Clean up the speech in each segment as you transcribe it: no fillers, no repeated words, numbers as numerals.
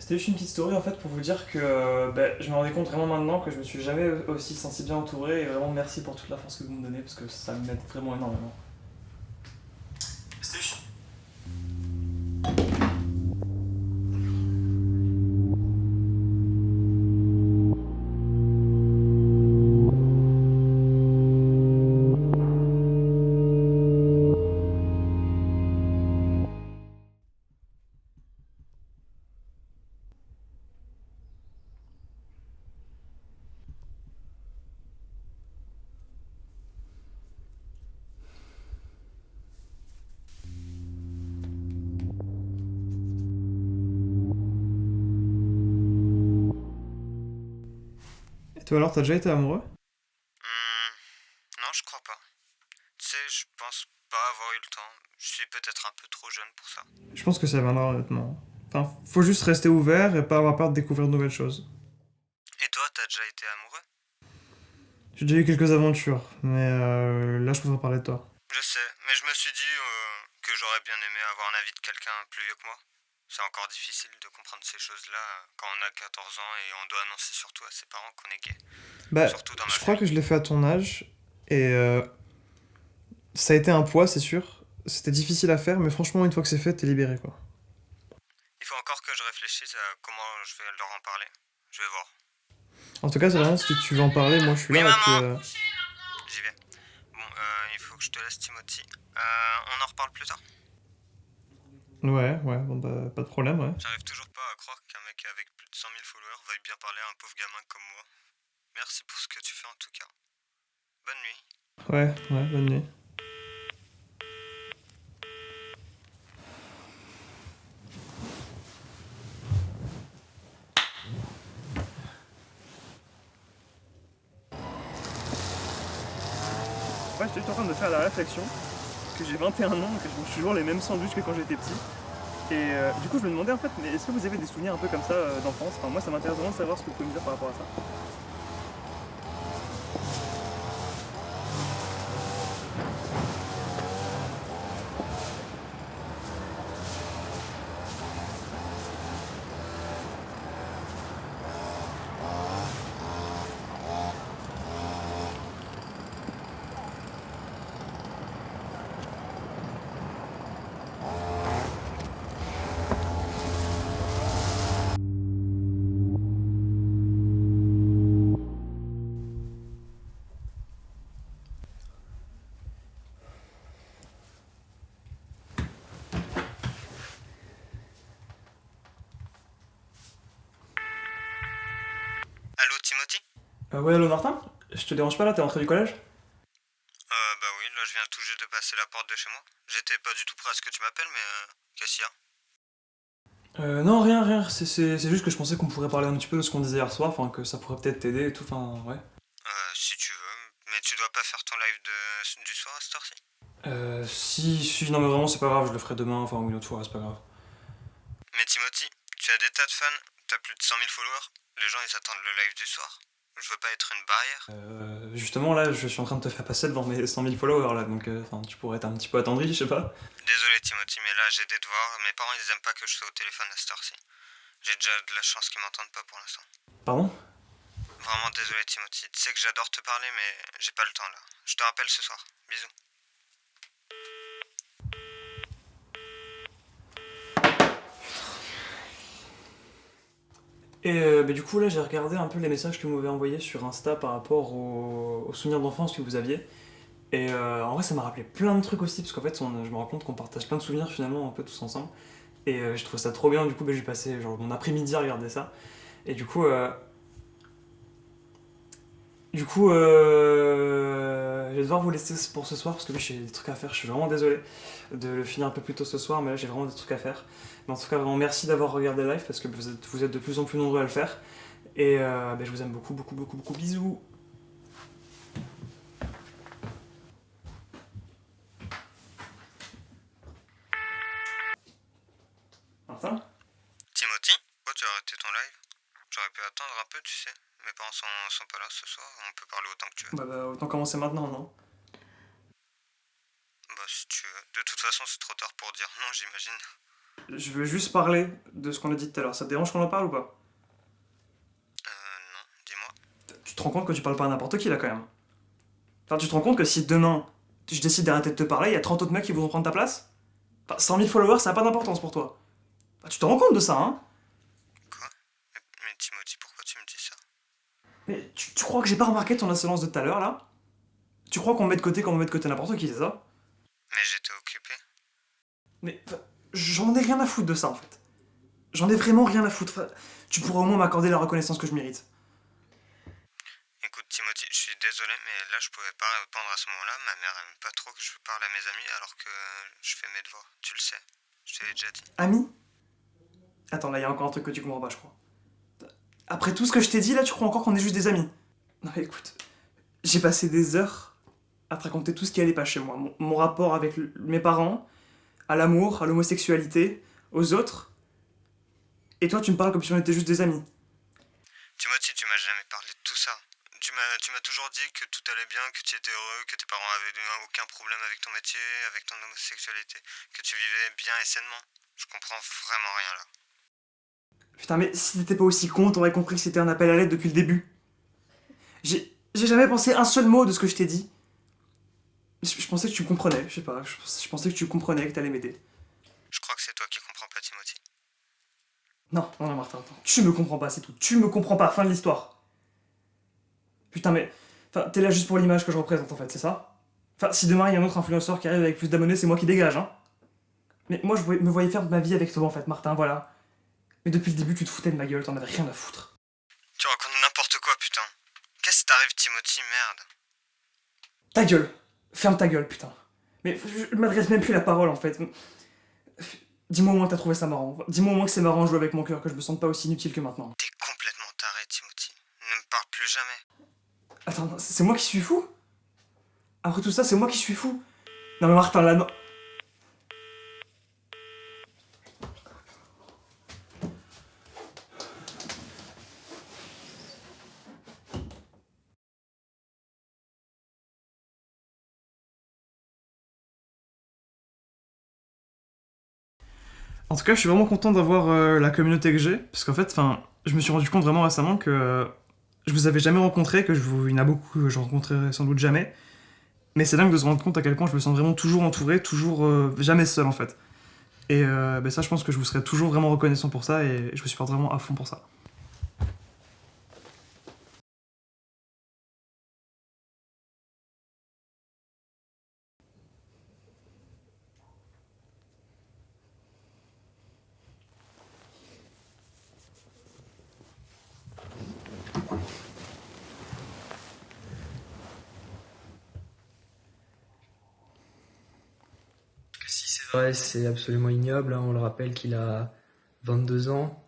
C'était juste une petite story en fait pour vous dire que je me rendais compte vraiment maintenant que je me suis jamais aussi senti bien entouré et vraiment merci pour toute la force que vous me donnez parce que ça m'aide vraiment énormément. Et toi alors, t'as déjà été amoureux? Hmm, non, je crois pas. Tu sais, je pense pas avoir eu le temps. Je suis peut-être un peu trop jeune pour ça. Je pense que ça viendra honnêtement. Enfin, faut juste rester ouvert et pas avoir peur de découvrir de nouvelles choses. Et toi, t'as déjà été amoureux? J'ai déjà eu quelques aventures, mais là je préfère parler de toi. Je sais, mais je me suis dit que j'aurais bien aimé avoir un avis de quelqu'un plus vieux que moi. C'est encore difficile de comprendre ces choses-là quand on a 14 ans et on doit annoncer surtout à ses parents qu'on est gay. Bah, Surtout dans ma je crois que famille. je l'ai fait à ton âge et ça a été un poids, c'est sûr. C'était difficile à faire, mais franchement, une fois que c'est fait, t'es libéré quoi. Il faut encore que je réfléchisse à comment je vais leur en parler. Je vais voir. En tout cas, c'est vraiment si tu veux en parler, moi je suis Oui, là et puis. maman. J'y vais. Bon, il faut que je te laisse, Timothy. On en reparle plus tard. Ouais, ouais, bon bah, pas de problème, ouais. J'arrive toujours pas à croire qu'un mec avec plus de 100 000 followers veuille bien parler à un pauvre gamin comme moi. Merci pour ce que tu fais en tout cas. Bonne nuit. Ouais, ouais, bonne nuit. Ouais, j'étais juste en train de me faire la réflexion que j'ai 21 ans et que je mange toujours les mêmes sandwichs que quand j'étais petit. Et du coup, je me demandais en fait, mais est-ce que vous avez des souvenirs un peu comme ça d'enfance? Enfin, moi, ça m'intéresse vraiment de savoir ce que vous pouvez me dire par rapport à ça. Allô, Timothy? Ouais, allô Martin? Je te dérange pas là, t'es rentré du collège? Bah oui, là je viens tout juste de passer la porte de chez moi. J'étais pas du tout prêt à ce que tu m'appelles, mais qu'est-ce qu'il y a? Non, rien, rien, c'est juste que je pensais qu'on pourrait parler un petit peu de ce qu'on disait hier soir, enfin que ça pourrait peut-être t'aider et tout, enfin ouais. Si tu veux, mais tu dois pas faire ton live du soir à cette heure-ci? Si, non mais vraiment c'est pas grave, je le ferai demain, enfin ou une autre fois, c'est pas grave. Mais Timothy, tu as des tas de fans, t'as plus de 100 000 followers, les gens ils attendent le live du soir. Je veux pas être une barrière. Justement là, je suis en train de te faire passer devant mes 100 000 followers là, donc enfin tu pourrais être un petit peu attendri, je sais pas. Désolé Timothy, mais là j'ai des devoirs, mes parents ils aiment pas que je sois au téléphone à cette heure-ci. J'ai déjà de la chance qu'ils m'entendent pas pour l'instant. Pardon? Vraiment désolé Timothy, tu sais que j'adore te parler mais j'ai pas le temps là. Je te rappelle ce soir. Bisous. Et du coup là j'ai regardé un peu les messages que vous m'avez envoyés sur Insta par rapport aux souvenirs d'enfance que vous aviez. Et en vrai ça m'a rappelé plein de trucs aussi, parce qu'en fait je me rends compte qu'on partage plein de souvenirs finalement un peu tous ensemble. Et je trouve ça trop bien, du coup j'ai passé genre mon après-midi à regarder ça. Et je vais devoir vous laisser pour ce soir parce que j'ai des trucs à faire. Je suis vraiment désolé de le finir un peu plus tôt ce soir, mais là j'ai vraiment des trucs à faire. Mais en tout cas, vraiment merci d'avoir regardé live parce que vous êtes de plus en plus nombreux à le faire. Et je vous aime beaucoup, beaucoup, beaucoup, beaucoup. Bisous. Martin? Timothy, pourquoi tu as arrêté ton live? J'aurais pu attendre un peu, tu sais. Mes parents sont pas là ce soir, on peut parler autant que tu veux. Autant commencer maintenant, non? Bah si tu veux. De toute façon c'est trop tard pour dire non j'imagine. Je veux juste parler de ce qu'on a dit tout à l'heure. Ça te dérange qu'on en parle ou pas? Non, dis-moi. Tu te rends compte que tu parles pas à n'importe qui là quand même? Enfin, tu te rends compte que si demain je décide d'arrêter de te parler, il y a 30 autres mecs qui voudront prendre ta place? Enfin, 100 000 followers, ça a pas d'importance pour toi. Enfin, tu te rends compte de ça, hein? Quoi? Mais Timothy, pourquoi tu me dis ça? Mais tu crois que j'ai pas remarqué ton insolence de tout à l'heure là? Tu crois qu'on me met de côté comme on met de côté n'importe qui, c'est ça? Mais j'étais occupé. Mais enfin, j'en ai rien à foutre de ça en fait. J'en ai vraiment rien à foutre. Enfin, tu pourrais au moins m'accorder la reconnaissance que je mérite. Écoute, Timothy, je suis désolé, mais là, je pouvais pas répondre à ce moment-là. Ma mère aime pas trop que je parle à mes amis alors que je fais mes devoirs. Tu le sais. Je te l'ai déjà dit. Ami? Attends, là, il y a encore un truc que tu comprends pas, je crois. Après tout ce que je t'ai dit, là, tu crois encore qu'on est juste des amis? Non, mais écoute, j'ai passé des heures à te raconter tout ce qui allait pas chez moi. Mon rapport avec mes parents, à l'amour, à l'homosexualité, aux autres. Et toi, tu me parles comme si on était juste des amis. Timothy, tu m'as jamais parlé de tout ça. Tu m'as toujours dit que tout allait bien, que tu étais heureux, que tes parents avaient aucun problème avec ton métier, avec ton homosexualité, que tu vivais bien et sainement. Je comprends vraiment rien là. Putain, mais si t'étais pas aussi con, t'aurais compris que c'était un appel à l'aide depuis le début. J'ai jamais pensé un seul mot de ce que je t'ai dit. Je pensais que tu comprenais, je sais pas. Je pensais que tu comprenais, que t'allais m'aider. Je crois que c'est toi qui comprends pas, Timothy. Non, non, non, Martin, attends. Tu me comprends pas, c'est tout. Tu me comprends pas, fin de l'histoire. Putain, mais. Enfin, t'es là juste pour l'image que je représente en fait, c'est ça? Enfin, si demain il y a un autre influenceur qui arrive avec plus d'abonnés, c'est moi qui dégage, hein. Mais moi, me voyais faire de ma vie avec toi en fait, Martin, voilà. Mais depuis le début, tu te foutais de ma gueule, t'en avais rien à foutre. Tu racontes n'importe quoi, putain. Qu'est-ce qui t'arrive, Timothy, merde? Ta gueule! Ferme ta gueule, putain. Mais je m'adresse même plus la parole en fait. Dis-moi au moins que t'as trouvé ça marrant. Dis-moi au moins que c'est marrant de jouer avec mon cœur, que je me sente pas aussi inutile que maintenant. T'es complètement taré, Timothy. Ne me parle plus jamais. Attends, non, c'est moi qui suis fou? Après tout ça, c'est moi qui suis fou? Non mais Martin, là, non. En tout cas, je suis vraiment content d'avoir la communauté que j'ai, parce qu'en fait, enfin, je me suis rendu compte vraiment récemment que je vous avais jamais rencontré, il y en a beaucoup que je rencontrerai sans doute jamais, mais c'est dingue de se rendre compte à quel point je me sens vraiment toujours entouré, toujours jamais seul en fait. Et ben ça, je pense que je vous serai toujours vraiment reconnaissant pour ça, et je me supporte vraiment à fond pour ça. Si c'est vrai, c'est absolument ignoble, hein. On le rappelle qu'il a 22 ans,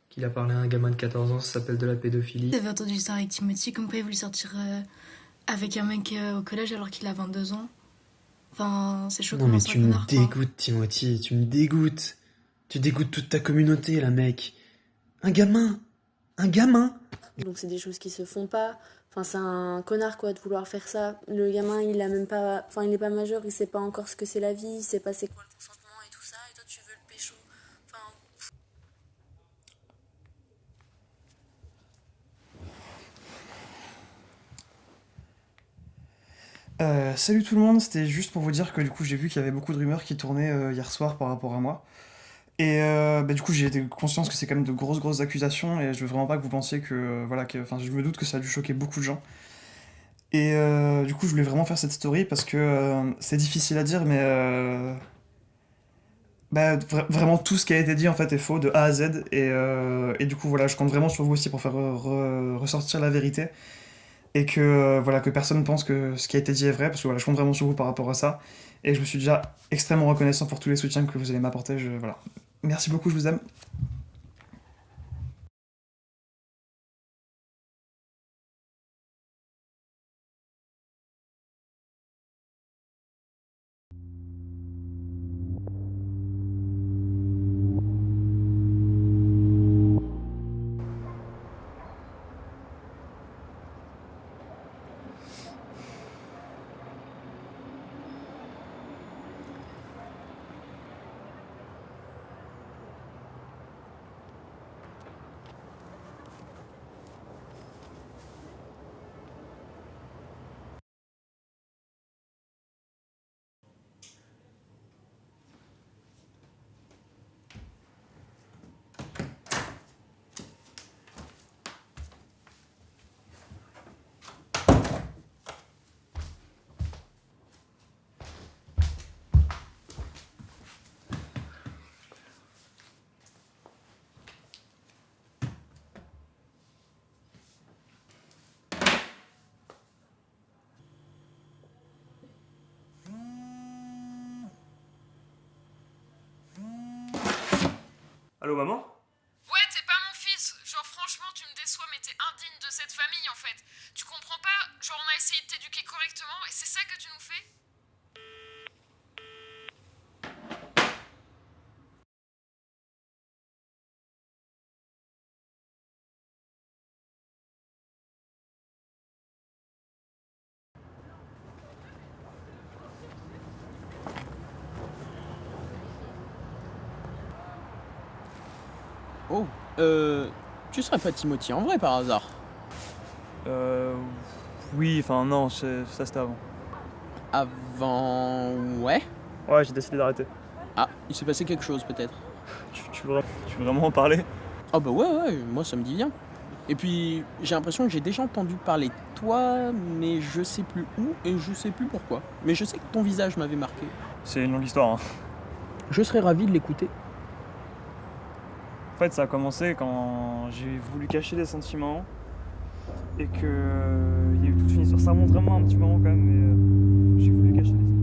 qu'il a parlé à un gamin de 14 ans, ça s'appelle de la pédophilie. T'avais entendu ça avec Timothy, comme quoi il voulait sortir avec un mec au collège alors qu'il a 22 ans. Enfin, c'est chaud Non comment mais c'est un tu me connard, quoi. dégoûtes, Timothy, tu me dégoûtes. Tu dégoûtes toute ta communauté, là, mec. Un gamin, un gamin. Donc c'est des choses qui se font pas. Enfin, c'est un connard quoi de vouloir faire ça. Le gamin, il a même pas, enfin, il est pas majeur, il sait pas encore ce que c'est la vie, il sait pas c'est quoi le consentement et tout ça. Et toi, tu veux le pécho. Enfin, Salut tout le monde, c'était juste pour vous dire que du coup j'ai vu qu'il y avait beaucoup de rumeurs qui tournaient hier soir par rapport à moi. Et bah, du coup j'ai été conscience que c'est quand même de grosses accusations et je veux vraiment pas que vous pensiez que voilà que enfin je me doute que ça a dû choquer beaucoup de gens. Et du coup je voulais vraiment faire cette story parce que c'est difficile à dire mais bah, vraiment tout ce qui a été dit en fait est faux de A à Z et du coup voilà je compte vraiment sur vous aussi pour faire ressortir la vérité et que voilà que personne pense que ce qui a été dit est vrai parce que voilà je compte vraiment sur vous par rapport à ça et je me suis déjà extrêmement reconnaissant pour tous les soutiens que vous allez m'apporter voilà merci beaucoup, je vous aime. Allô, maman? Ouais, t'es pas mon fils. Genre, franchement, tu me déçois, mais t'es indigne de cette famille, en fait. Tu comprends pas? Genre, on a essayé de t'éduquer correctement, et c'est ça que tu nous fais? Oh, tu serais pas Timothy en vrai par hasard? Euh. Oui, enfin, non, ça c'était avant. Avant... Ouais? Ouais, j'ai décidé d'arrêter. Ah, il s'est passé quelque chose peut-être. Tu veux vraiment en parler? Ah bah ouais, moi ça me dit bien. Et puis, j'ai l'impression que j'ai déjà entendu parler de toi, mais je sais plus où et je sais plus pourquoi. Mais je sais que ton visage m'avait marqué. C'est une longue histoire, hein. Je serais ravi de l'écouter. En fait, ça a commencé quand j'ai voulu cacher des sentiments et que il y a eu toute une histoire. Ça remonte vraiment un petit moment quand même, mais j'ai voulu cacher des sentiments.